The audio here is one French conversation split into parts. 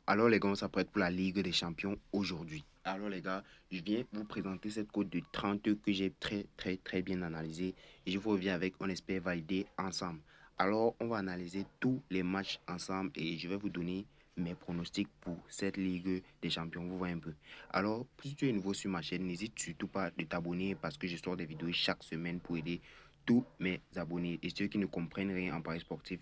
Alors les gars, on s'apprête pour la Ligue des Champions aujourd'hui. Alors les gars, je viens vous présenter cette cote de 30 que j'ai très bien analysée. Et je vous reviens avec, on espère, valider ensemble. Alors on va analyser tous les matchs ensemble et je vais vous donner mes pronostics pour cette Ligue des Champions. Vous voyez un peu. Alors, si tu es nouveau sur ma chaîne, n'hésite surtout pas de t'abonner parce que je sors des vidéos chaque semaine pour aider tous mes abonnés. Et ceux qui ne comprennent rien en paris sportif,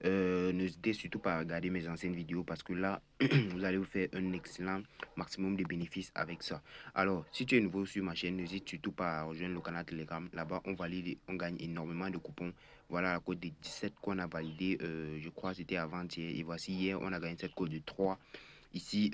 n'hésitez surtout pas à regarder mes anciennes vidéos parce que là, vous allez vous faire un excellent maximum de bénéfices avec ça. Alors, si tu es nouveau sur ma chaîne, n'hésite surtout pas à rejoindre le canal Telegram. Là-bas, on valide, on gagne énormément de coupons. Voilà la code de 17 qu'on a validé. Je crois que c'était avant-hier. Et voici hier, on a gagné cette code de 3. Ici,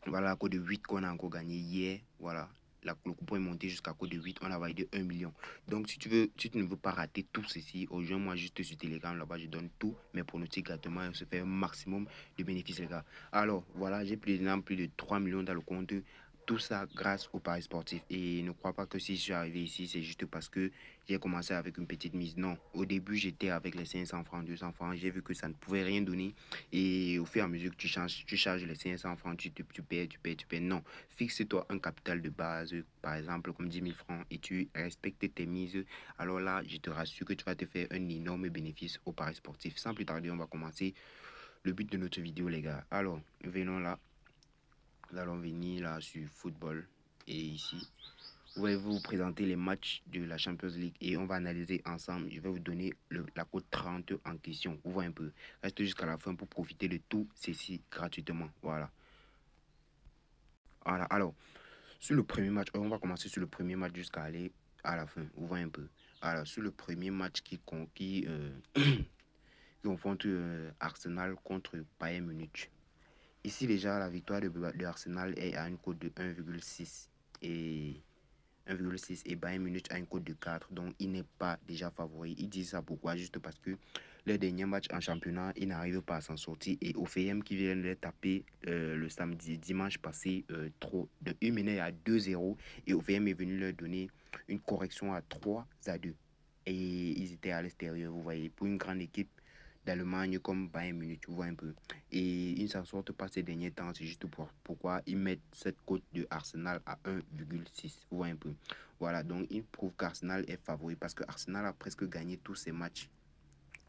voilà la code de 8 qu'on a encore gagné hier. Voilà. Le coupon est monté jusqu'à code de 8. On a validé 1 million. Donc, si tu ne veux pas rater tout ceci, rejoins-moi juste sur Telegram. Là-bas, je donne tous mes pronostics gratuitement et on se fait un maximum de bénéfices, les gars. Alors, voilà, j'ai plus de 3 millions dans le compte. Tout ça grâce au paris sportif. Et ne crois pas que si je suis arrivé ici, c'est juste parce que j'ai commencé avec une petite mise. Non, au début, j'étais avec les 500 francs, 200 francs. J'ai vu que ça ne pouvait rien donner. Et au fur et à mesure que tu charges les 500 francs, tu perds. Non, fixe-toi un capital de base, par exemple, comme 10 000 francs, et tu respectes tes mises. Alors là, je te rassure que tu vas te faire un énorme bénéfice au paris sportif. Sans plus tarder, on va commencer le but de notre vidéo, les gars. Alors, venons là. Nous allons venir là sur football. Et ici, je vais vous présenter les matchs de la Champions League et on va analyser ensemble. Je vais vous donner la cote 30 en question. Vous voyez un peu. Reste jusqu'à la fin pour profiter de tout ceci gratuitement. Voilà. Voilà. Alors, sur le premier match, on va commencer sur le premier match jusqu'à aller à la fin. Vous voyez un peu. Alors, sur le premier match qui confronte Arsenal contre Bayern Munich. Ici, déjà, la victoire de Arsenal est à une cote de 1,6 et 1,6 et Bayern Munich a une cote de 4, donc il n'est pas déjà favori. Il dit ça pourquoi? Juste parce que le dernier match en championnat, il n'arrive pas à s'en sortir. Et OFM qui vient de les taper le samedi, dimanche passé, il menait à 2-0 et OFM est venu leur donner une correction à 3-2. Et ils étaient à l'extérieur, vous voyez, pour une grande équipe d'Allemagne comme Bayern Munich, tu vois un peu. Et ils ne s'en sortent pas ces derniers temps, c'est juste pourquoi ils mettent cette cote de Arsenal à 1,6, vous voyez un peu. Voilà, donc ils prouvent qu'Arsenal est favori parce que Arsenal a presque gagné tous ses matchs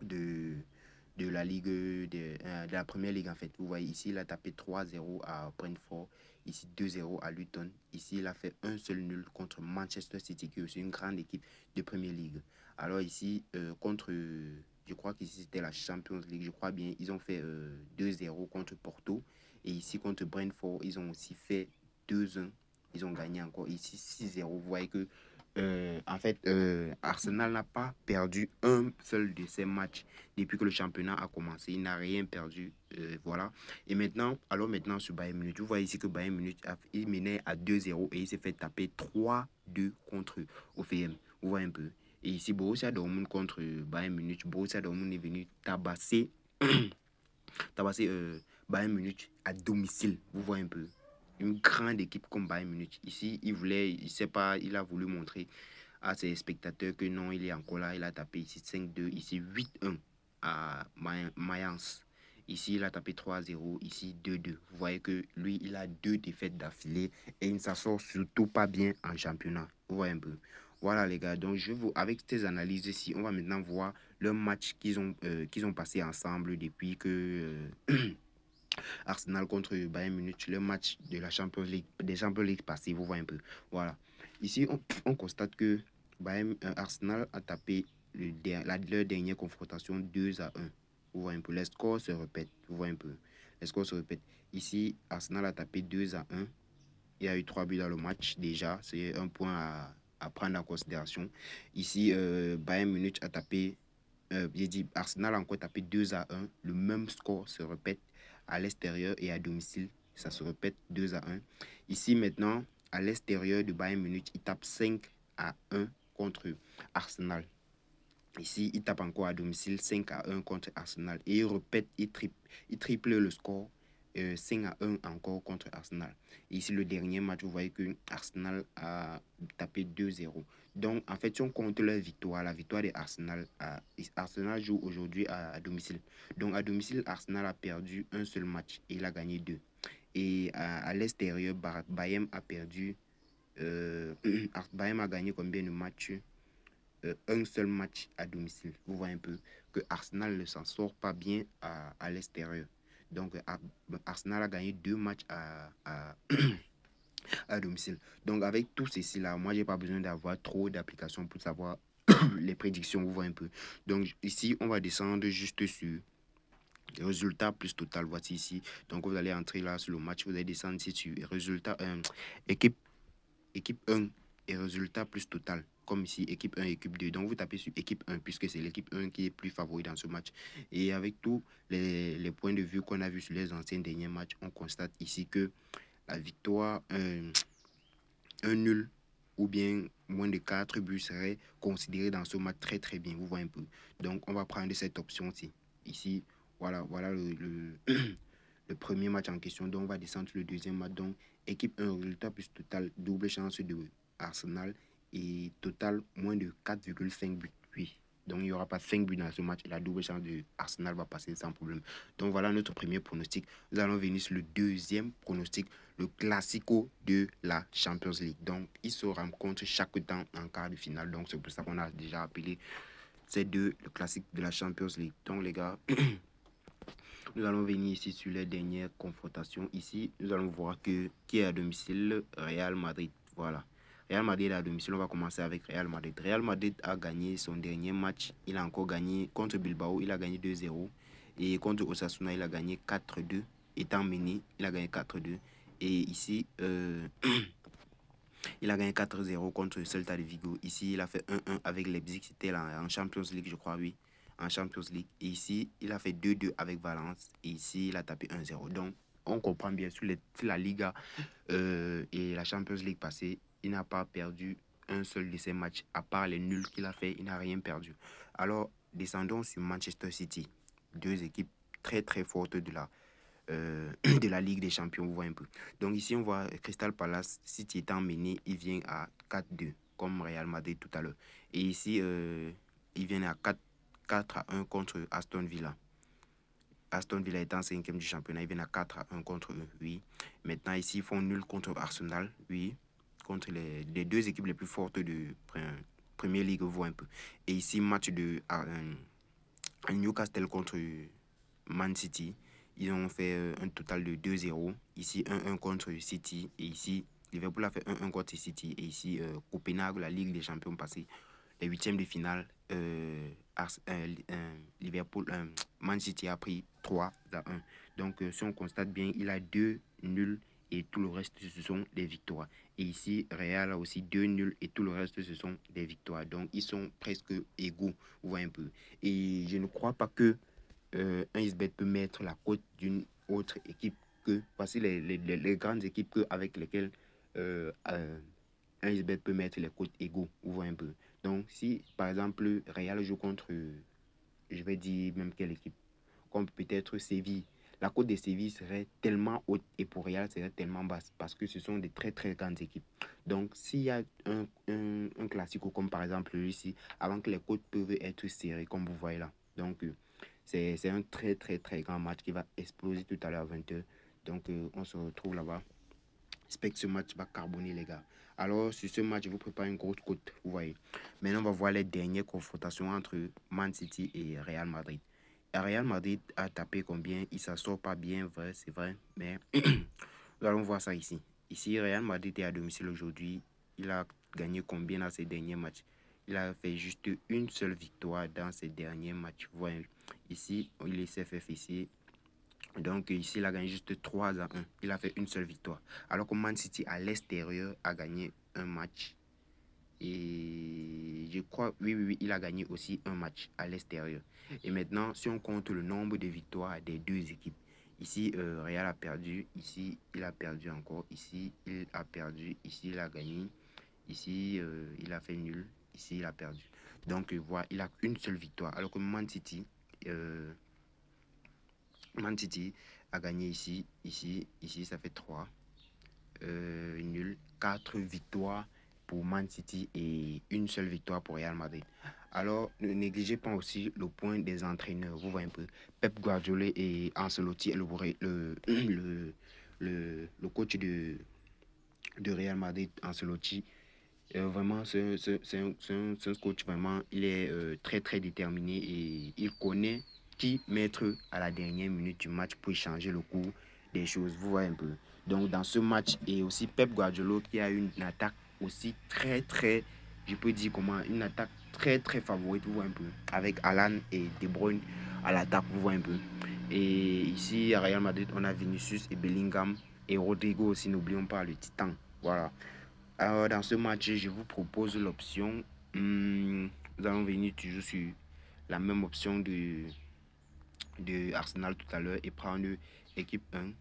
de, de la Ligue, de la Première Ligue en fait. Vous voyez ici, il a tapé 3-0 à Brentford, ici 2-0 à Luton. Ici, il a fait un seul nul contre Manchester City, qui est aussi une grande équipe de Première Ligue. Alors ici, je crois qu'ici c'était la Champions League, je crois bien, ils ont fait 2-0 contre Porto. Et ici, contre Brentford, ils ont aussi fait 2-1. Ils ont gagné encore ici 6-0. Vous voyez que en fait, Arsenal n'a pas perdu un seul de ses matchs depuis que le championnat a commencé. Il n'a rien perdu. Voilà. Et maintenant, alors maintenant sur Bayern Munich, vous voyez ici que Bayern Munich il menait à 2-0 et il s'est fait taper 3-2 contre OFM. Vous voyez un peu. Et ici, Borussia Dortmund contre Bayern Munich. Borussia Dortmund est venu tabasser Bayern Munich à domicile. Vous voyez un peu. Une grande équipe comme Bayern Munich. Ici, il sait pas, il a voulu montrer à ses spectateurs que non, il est encore là. Il a tapé ici 5-2, ici 8-1 à Mayence. Ici, il a tapé 3-0, ici 2-2. Vous voyez que lui, il a 2 défaites d'affilée et il ne s'en sort surtout pas bien en championnat. Vous voyez un peu. Voilà les gars, donc avec ces analyses ici, on va maintenant voir le match qu'ils ont passé ensemble depuis que Arsenal contre Bayern Munich, le match de la Champions League, des Champions League passés, vous voyez un peu. Voilà. Ici, on constate que Arsenal a tapé leur dernière confrontation 2-1. Vous voyez un peu. Les scores se répètent. Vous voyez un peu. Les scores se répètent. Ici, Arsenal a tapé 2-1. Il y a eu 3 buts dans le match déjà. C'est un point à prendre en considération. Ici, Bayern Munich a tapé j'ai dit Arsenal a encore tapé 2-1. Le même score se répète à l'extérieur et à domicile. Ça se répète 2-1. Ici maintenant, à l'extérieur de Bayern Munich, il tape 5-1 contre Arsenal. Ici, il tape encore à domicile 5-1 contre Arsenal. Et il répète, il triple le score 5-1 encore contre Arsenal. Et ici, le dernier match, vous voyez que Arsenal a tapé 2-0. Donc, en fait, si on compte la victoire de Arsenal, Arsenal joue aujourd'hui à domicile. Donc, à domicile, Arsenal a perdu un seul match et il a gagné 2. Et à l'extérieur, Bayern a perdu. Bayern a gagné combien de matchs? Un seul match à domicile. Vous voyez un peu que Arsenal ne s'en sort pas bien à l'extérieur. Donc, Arsenal a gagné 2 matchs à domicile. Donc, avec tout ceci là, moi, j'ai pas besoin d'avoir trop d'applications pour savoir les prédictions. Vous voyez un peu. Donc, ici, on va descendre juste sur résultat plus total. Voici ici. Donc, vous allez entrer là sur le match. Vous allez descendre ici sur résultat, équipe 1 et résultat plus total. Comme ici, équipe 1, équipe 2. Donc, vous tapez sur équipe 1 puisque c'est l'équipe 1 qui est plus favori dans ce match. Et avec tous les points de vue qu'on a vus sur les anciens derniers matchs, on constate ici que la victoire, un nul ou bien moins de 4 buts serait considéré dans ce match très très bien. Vous voyez un peu. Donc, on va prendre cette option-ci. Ici, voilà le premier match en question. Donc, on va descendre sur le deuxième match. Donc, équipe 1, résultat plus total, double chance de Arsenal et total moins de 4,5 buts. Oui. Donc, il n'y aura pas 5 buts dans ce match et la double chance de Arsenal va passer sans problème. Donc, voilà notre premier pronostic. Nous allons venir sur le deuxième pronostic, le classico de la Champions League. Donc, ils se rencontrent chaque temps en quart de finale. Donc, c'est pour ça qu'on a déjà appelé ces deux le classique de la Champions League. Donc, les gars, nous allons venir ici sur les dernières confrontations. Ici, nous allons voir qui est à domicile, Real Madrid. Voilà. Real Madrid à domicile, on va commencer avec Real Madrid. Real Madrid a gagné son dernier match. Il a encore gagné contre Bilbao, il a gagné 2-0. Et contre Osasuna, il a gagné 4-2. Étant mené, il a gagné 4-2. Et ici, il a gagné 4-0 contre Celta de Vigo. Ici, il a fait 1-1 avec Leipzig. C'était en Champions League, je crois, oui. En Champions League. Et ici, il a fait 2-2 avec Valence. Et ici, il a tapé 1-0. Donc, on comprend bien sur la Liga et la Champions League passée, il n'a pas perdu un seul de ses matchs. À part les nuls qu'il a fait, il n'a rien perdu. Alors, descendons sur Manchester City. Deux équipes très très fortes de la Ligue des Champions, vous voyez un peu. Donc ici, on voit Crystal Palace, City étant mené, il vient à 4-2, comme Real Madrid tout à l'heure. Et ici, il vient à 4-1 contre Aston Villa. Aston Villa étant 5e du championnat, il vient à 4-1 contre eux, oui. Maintenant, ici, ils font nul contre Arsenal, oui. Contre les deux équipes les plus fortes de Premier League, vous voyez un peu. Et ici, match de Newcastle contre Man City. Ils ont fait un total de 2-0. Ici, 1-1 contre City. Et ici, Liverpool a fait 1-1 contre City. Et ici, Copenhague, la Ligue des Champions passée, les huitièmes de finale, Liverpool, Man City a pris 3-1. Donc, si on constate bien, il a 2 nuls et tout le reste, ce sont des victoires. Et ici, Real a aussi 2 nuls et tout le reste, ce sont des victoires. Donc, ils sont presque égaux, vous voyez un peu. Et je ne crois pas que un XBet peut mettre la cote d'une autre équipe que, voici les grandes équipes avec lesquelles un XBet peut mettre les cotes égaux, vous voyez un peu. Donc, si par exemple Real joue contre, je vais dire même quelle équipe, comme peut-être Séville, la cote de Séville serait tellement haute et pour Real serait tellement basse parce que ce sont des très très grandes équipes. Donc, s'il y a un classico comme par exemple ici, avant que les cotes peuvent être serrées, comme vous voyez là. Donc, c'est un très très très grand match qui va exploser tout à l'heure à 20h. Donc, on se retrouve là-bas. J'espère que ce match va carboner, les gars. Alors, sur ce match, je vous prépare une grosse cote, vous voyez. Maintenant, on va voir les dernières confrontations entre Man City et Real Madrid. Et Real Madrid a tapé combien? Il ne s'en sort pas bien, vrai, c'est vrai. Mais nous allons voir ça ici. Ici, Real Madrid est à domicile aujourd'hui. Il a gagné combien dans ses derniers matchs? Il a fait juste une seule victoire dans ses derniers matchs. Vous voyez, ici, il est CFF ici. Donc ici, il a gagné juste 3-1. Il a fait une seule victoire. Alors que Man City, à l'extérieur, a gagné un match. Et je crois, oui, il a gagné aussi un match à l'extérieur. Et maintenant, si on compte le nombre de victoires des deux équipes, ici, Real a perdu. Ici, il a perdu encore. Ici, il a perdu. Ici, il a gagné. Ici, il a fait nul. Ici, il a perdu. Donc, voilà, il a une seule victoire. Alors que Man City a gagné ici, ça fait 3. Nul. 4 victoires pour Man City et une seule victoire pour Real Madrid. Alors, ne négligez pas aussi le point des entraîneurs. Vous voyez un peu. Pep Guardiola et Ancelotti, le coach de Real Madrid, Ancelotti, vraiment, c'est un coach, vraiment, il est très, très déterminé et il connaît qui mettre à la dernière minute du match pour changer le cours des choses. Vous voyez un peu. Donc, dans ce match, et aussi Pep Guardiola qui a une attaque aussi très, très, je peux dire comment, une attaque très, très favorite, vous voyez un peu, avec Alan et De Bruyne à l'attaque, vous voyez un peu. Et ici, à Real Madrid, on a Vinicius et Bellingham et Rodrigo aussi, n'oublions pas le titan. Voilà. Alors, dans ce match, je vous propose l'option. Nous allons venir toujours sur la même option de Arsenal tout à l'heure et prendre équipe 1.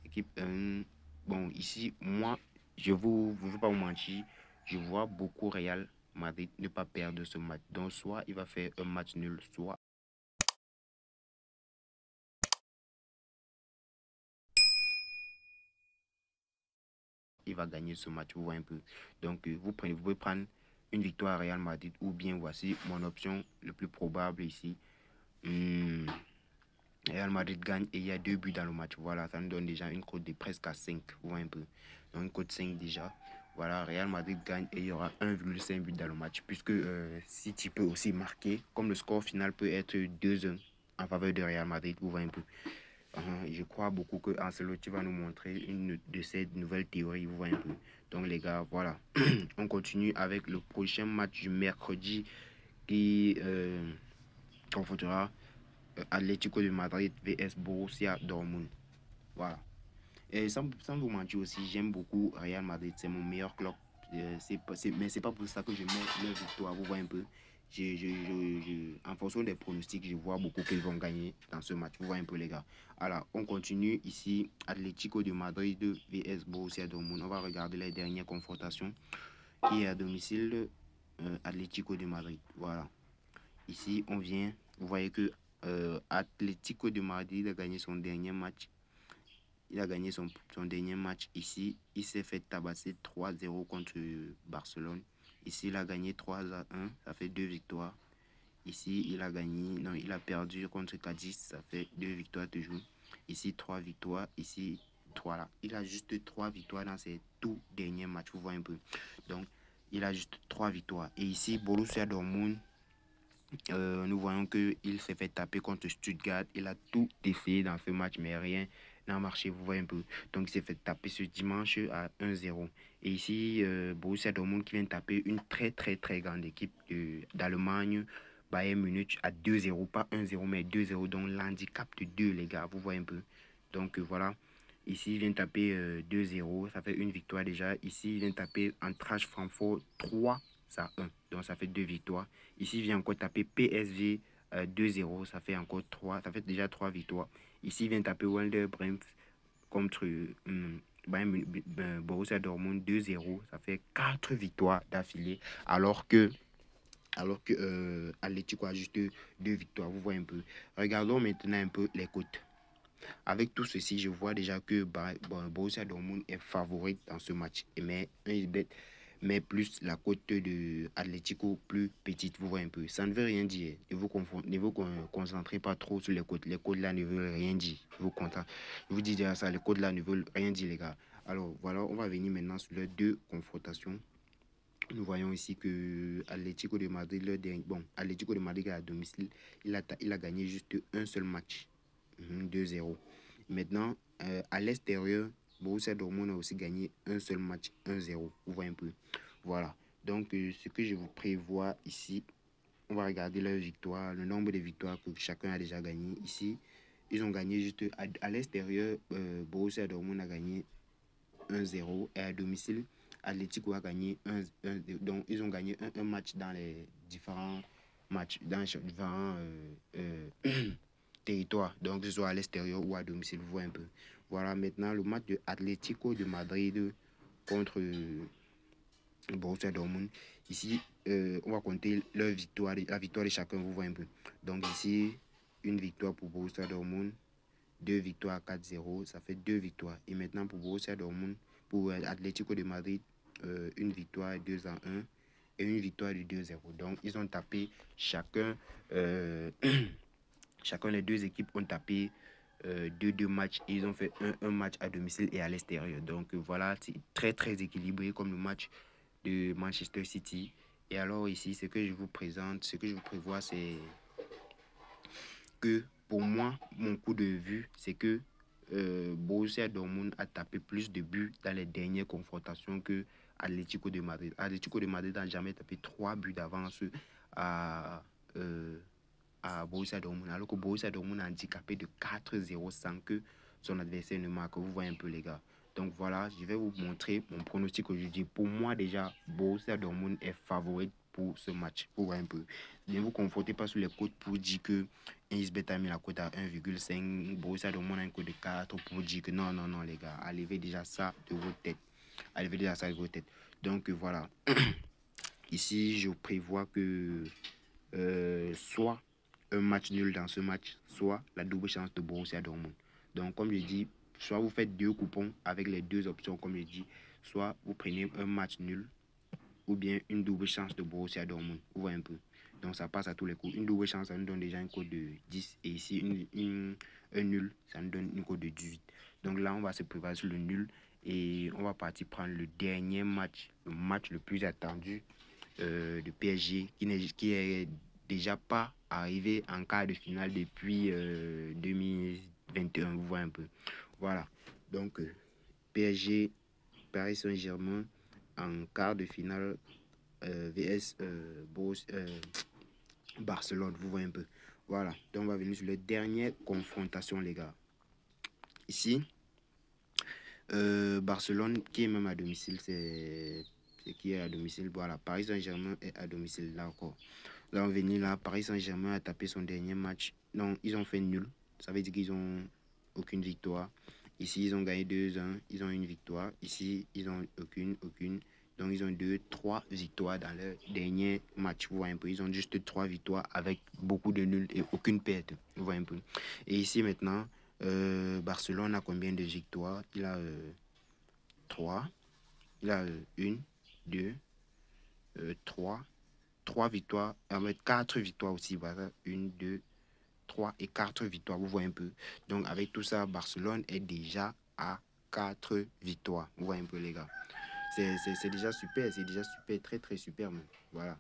Équipe 1. Bon, ici, moi, je ne veux pas vous mentir, je vois beaucoup Real Madrid ne pas perdre ce match. Donc, soit il va faire un match nul, soit il va gagner ce match. Vous voyez un peu. Donc, vous pouvez prendre une victoire à Real Madrid ou bien voici mon option le plus probable ici. Real Madrid gagne et il y a 2 buts dans le match. Voilà, ça nous donne déjà une cote de presque à 5. Vous voyez un peu. Donc, une cote 5 déjà. Voilà, Real Madrid gagne et il y aura 1,5 but dans le match. Puisque City peut aussi marquer, comme le score final peut être 2-1 en faveur de Real Madrid. Vous voyez un peu. Je crois beaucoup que Ancelotti va nous montrer une de ces nouvelles théories. Vous voyez un peu. Donc, les gars, voilà. On continue avec le prochain match du mercredi qui confrontera Atlético de Madrid vs Borussia Dortmund. Voilà. Et sans vous mentir aussi, j'aime beaucoup Real Madrid. C'est mon meilleur club. Mais c'est pas pour ça que je mets leur victoire. Vous voyez un peu. En fonction des pronostics, je vois beaucoup qu'ils vont gagner dans ce match. Vous voyez un peu, les gars. Alors, on continue ici. Atlético de Madrid vs Borussia Dortmund. On va regarder les dernières confrontations. Qui est à domicile Atlético de Madrid. Voilà. Ici, on vient. Vous voyez que Atlético de Madrid a gagné son dernier match. Il a gagné son dernier match ici. Il s'est fait tabasser 3-0 contre Barcelone. Ici, il a gagné 3-1. Ça fait 2 victoires. Ici, il a gagné. Non, il a perdu contre Cadiz. Ça fait 2 victoires toujours. Ici, 3 victoires. Ici, 3 là. Il a juste 3 victoires dans ses tout derniers matchs. Vous voyez un peu. Donc, il a juste 3 victoires. Et ici, Borussia Dortmund. Nous voyons qu'il s'est fait taper contre Stuttgart. Il a tout essayé dans ce match, mais rien n'a marché. Vous voyez un peu. Donc, il s'est fait taper ce dimanche à 1-0. Et ici, Borussia Dortmund qui vient taper une très, très, très grande équipe d'Allemagne, Bayern Munich, à 2-0. Pas 1-0, mais 2-0. Donc, l'handicap de 2, les gars. Vous voyez un peu. Donc, voilà. Ici, il vient taper 2-0. Ça fait une victoire déjà. Ici, il vient taper Eintracht Francfort 3 à 1. Donc, ça fait 2 victoires. Ici, il vient encore taper PSG 2-0. Ça fait encore 3. Ça fait déjà 3 victoires. Ici, il vient taper Werder Bremen contre Borussia Dortmund 2-0. Ça fait 4 victoires d'affilée. Alors que Atlético a juste 2 victoires. Vous voyez un peu. Regardons maintenant un peu les cotes. Avec tout ceci, je vois déjà que Borussia Dortmund est favori dans ce match. Mais plus la cote de Atlético plus petite, vous voyez un peu. Ça ne veut rien dire. Ne vous concentrez pas trop sur les cotes. Les cotes là ne veulent rien dire. Je vous dis déjà ça, les cotes là ne veulent rien dire, les gars. Alors voilà, on va venir maintenant sur les deux confrontations. Nous voyons ici que Atlético de Madrid, Atlético de Madrid à domicile, il a gagné juste un seul match. 2-0. Maintenant, à l'extérieur, Borussia Dortmund a aussi gagné un seul match, 1-0. Vous voyez un peu. Voilà. Donc, ce que je vous prévois ici, on va regarder leur victoire, le nombre de victoires que chacun a déjà gagné. Ici, ils ont gagné juste à l'extérieur. Borussia Dortmund a gagné 1-0 et à domicile, Atlético a gagné 1. Donc, ils ont gagné un match dans les différents matchs, dans les différents territoire, donc que ce soit à l'extérieur ou à domicile, vous voyez un peu. Voilà maintenant le match de Atlético de Madrid contre Borussia Dortmund. Ici, on va compter la victoire de chacun, vous voyez un peu. Donc ici, une victoire pour Borussia Dortmund, 2 victoires 4-0, ça fait 2 victoires. Et maintenant pour Borussia Dortmund, pour Atlético de Madrid, une victoire 2-1 et une victoire de 2-0. Donc ils ont tapé chacun, chacun les deux équipes ont tapé 2 matchs et ils ont fait un match à domicile et à l'extérieur. Donc voilà, c'est très très équilibré comme le match de Manchester City. Et alors ici, ce que je vous présente, ce que je vous prévois, c'est que pour moi, mon coup de vue, c'est que Borussia Dortmund a tapé plus de buts dans les dernières confrontations que Atlético de Madrid. Atlético de Madrid n'a jamais tapé 3 buts d'avance à, euh, à Borussia Dortmund, alors que Borussia Dortmund a handicapé de 4-0 sans que son adversaire ne marque. Vous voyez un peu les gars. Donc voilà, je vais vous montrer mon pronostic aujourd'hui. Pour moi déjà, Borussia Dortmund est favori pour ce match. Vous voyez un peu. Ne vous confortez pas sur les cotes pour dire que Innsbet a mis la cote à 1,5. Borussia Dortmund a une cote de 4 pour dire que non, non, non les gars. Enlevez déjà ça de votre tête. Enlevez déjà ça de votre tête. Donc voilà. Ici, je prévois que soit un match nul dans ce match, soit la double chance de Borussia Dortmund. Donc, comme je dis, soit vous faites 2 coupons avec les 2 options, comme je dis, soit vous prenez un match nul ou bien une double chance de Borussia Dortmund. Vous voyez un peu. Donc, ça passe à tous les coups. Une double chance, ça nous donne déjà une cote de 10. Et ici, un nul, ça nous donne une cote de 18. Donc là, on va se préparer sur le nul et on va partir prendre le dernier match, le match le plus attendu de PSG qui est déjà pas arrivé en quart de finale depuis 2021, vous voyez un peu. Voilà, donc PSG, Paris Saint-Germain en quart de finale VS Barcelone, vous voyez un peu. Voilà, donc on va venir sur la dernière confrontation les gars. Ici, Barcelone qui est même à domicile, c'est qui est à domicile. Voilà, Paris Saint-Germain est à domicile là encore. Là, on venir là, Paris Saint-Germain a tapé son dernier match. Non, ils ont fait nul. Ça veut dire qu'ils ont aucune victoire. Ici, ils ont gagné 2-1. Ils ont une victoire. Ici, ils ont aucune. Donc, ils ont 3 victoires dans leur dernier match. Vous voyez un peu. Ils ont juste 3 victoires avec beaucoup de nuls et aucune perte. Vous voyez un peu. Et ici, maintenant, Barcelone a combien de victoires? Il a 3. Il a 1, 2, 3. 3 victoires, avec 4 victoires aussi. Voilà, 1, 2, 3 et 4 victoires. Vous voyez un peu. Donc, avec tout ça, Barcelone est déjà à 4 victoires. Vous voyez un peu, les gars. C'est déjà super. C'est déjà super. Très, très super, même. Voilà.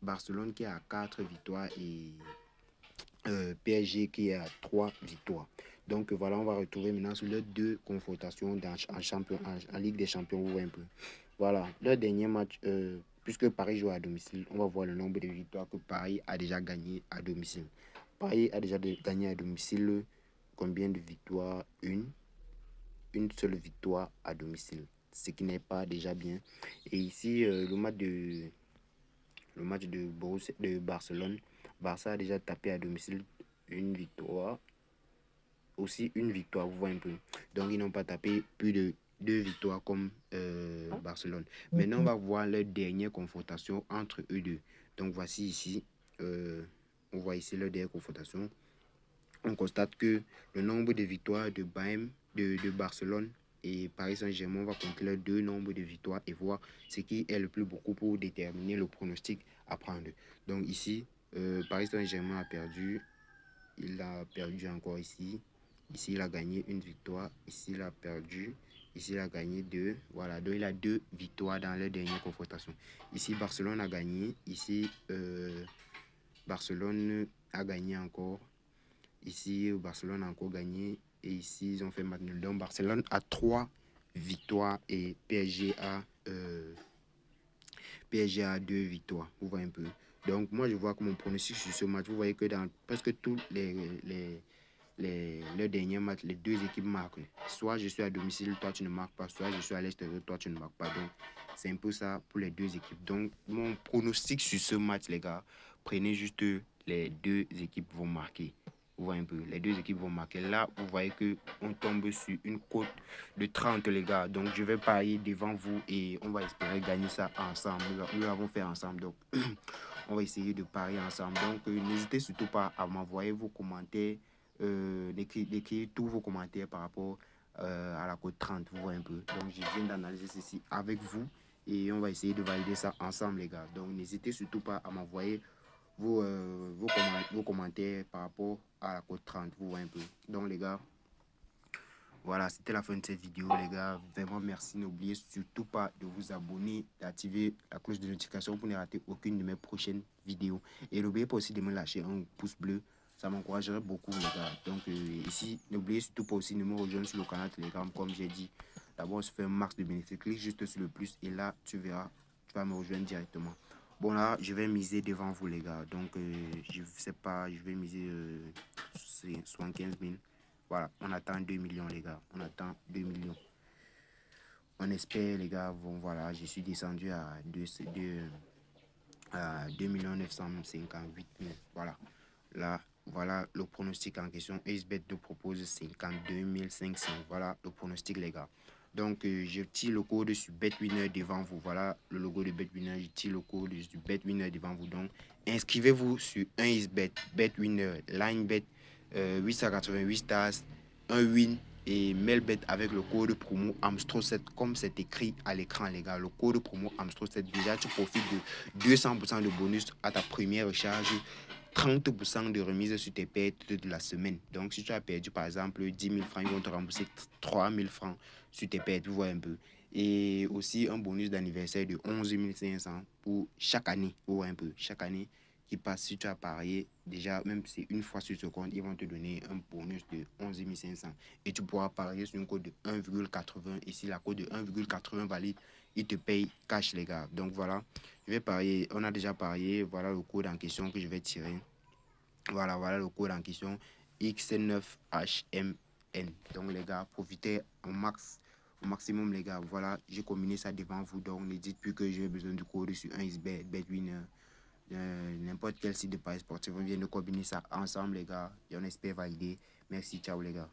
Barcelone qui est à 4 victoires et PSG qui est à 3 victoires. Donc, voilà, on va retrouver maintenant sur les 2 confrontations en Ligue des Champions. Vous voyez un peu. Voilà. Le dernier match, puisque Paris joue à domicile, on va voir le nombre de victoires que Paris a déjà gagné à domicile. Paris a déjà gagné à domicile combien de victoires? Une seule victoire à domicile, ce qui n'est pas déjà bien. Et ici, le match de Barcelone, Barça a déjà tapé à domicile une victoire, aussi une victoire, vous voyez un peu. Donc, ils n'ont pas tapé plus de 2 victoires comme Barcelone. Maintenant, on va voir leur dernière confrontation entre eux deux. Donc, voici ici, on voit ici leur dernière confrontation. On constate que le nombre de victoires de Barcelone et Paris Saint-Germain, on va compter les 2 nombres de victoires et voir ce qui est le plus beaucoup pour déterminer le pronostic à prendre. Donc ici, Paris Saint-Germain a perdu. Il a perdu encore ici. Ici, il a gagné une victoire. Ici, il a perdu. Ici, il a gagné 2. Voilà, donc il a 2 victoires dans les dernières confrontations. Ici, Barcelone a gagné. Ici, Barcelone a gagné encore. Ici, Barcelone a encore gagné. Et ici, ils ont fait match nul. Donc, Barcelone a 3 victoires et PSG a 2 victoires. Vous voyez un peu. Donc, moi, je vois que mon pronostic sur ce match, vous voyez que dans presque tous les derniers matchs, les 2 équipes marquent. Soit je suis à domicile, toi tu ne marques pas. Soit je suis à l'extérieur, toi tu ne marques pas. Donc, c'est un peu ça pour les 2 équipes. Donc, mon pronostic sur ce match, les gars, prenez juste les 2 équipes vont marquer. Vous voyez un peu, les 2 équipes vont marquer. Là, vous voyez qu'on tombe sur une cote de 30, les gars. Donc, je vais parier devant vous et on va espérer gagner ça ensemble. Nous l'avons fait ensemble. Donc, on va essayer de parier ensemble. Donc, n'hésitez surtout pas à m'envoyer vos commentaires d'écrire tous vos commentaires par rapport à la code 30, vous voyez un peu. Donc je viens d'analyser ceci avec vous et on va essayer de valider ça ensemble les gars. Donc n'hésitez surtout pas à m'envoyer vos commentaires par rapport à la code 30, vous voyez un peu. Donc les gars, voilà, c'était la fin de cette vidéo les gars. Vraiment merci, n'oubliez surtout pas de vous abonner, d'activer la cloche de notification pour ne rater aucune de mes prochaines vidéos. Et n'oubliez pas aussi de me lâcher un pouce bleu, ça m'encouragerait beaucoup les gars. Donc ici, n'oubliez surtout pas aussi de me rejoindre sur le canal Telegram comme j'ai dit. D'abord on se fait un max de bénéfices, clique juste sur le plus et là tu verras, tu vas me rejoindre directement. Bon là, je vais miser devant vous les gars. Donc je sais pas, je vais miser 75 000. Voilà, on attend 2 millions les gars. On attend 2 millions. On espère les gars. Bon voilà, je suis descendu à 2 958 000. Voilà. Là, voilà le pronostic en question. XBet nous propose 52 500. Voilà le pronostic les gars. Donc je tire le code sur BetWinner devant vous. Voilà le logo de BetWinner. Je tire le code sur BetWinner devant vous. Donc inscrivez-vous sur 1xBet, BetWinner, LineBet, 888 stars, un win et Melbet avec le code promo Amstro7 comme c'est écrit à l'écran les gars. Le code promo Amstro7, déjà tu profites de 200% de bonus à ta première recharge, 30% de remise sur tes pertes de la semaine. Donc si tu as perdu par exemple 10 000 francs, ils vont te rembourser 3 000 francs sur tes pertes, vous voyez un peu. Et aussi un bonus d'anniversaire de 11 500 pour chaque année, vous voyez un peu, chaque année qui passe. Si tu as parié déjà, même si c'est une fois sur ce compte, ils vont te donner un bonus de 11 500 et tu pourras parier sur une cote de 1,80 et si la cote de 1,80 valide, ils te payent cash les gars. Donc voilà, je vais parier, on a déjà parié, voilà le code en question que je vais tirer. Voilà le code en question, X9HMN. Donc les gars, profitez au maximum les gars. Voilà, j'ai combiné ça devant vous, donc ne dites plus que j'ai besoin du code sur 1xBet, BetWinner, n'importe quel site de paris sportif. On vient de combiner ça ensemble les gars et on espère valider. Merci, ciao les gars.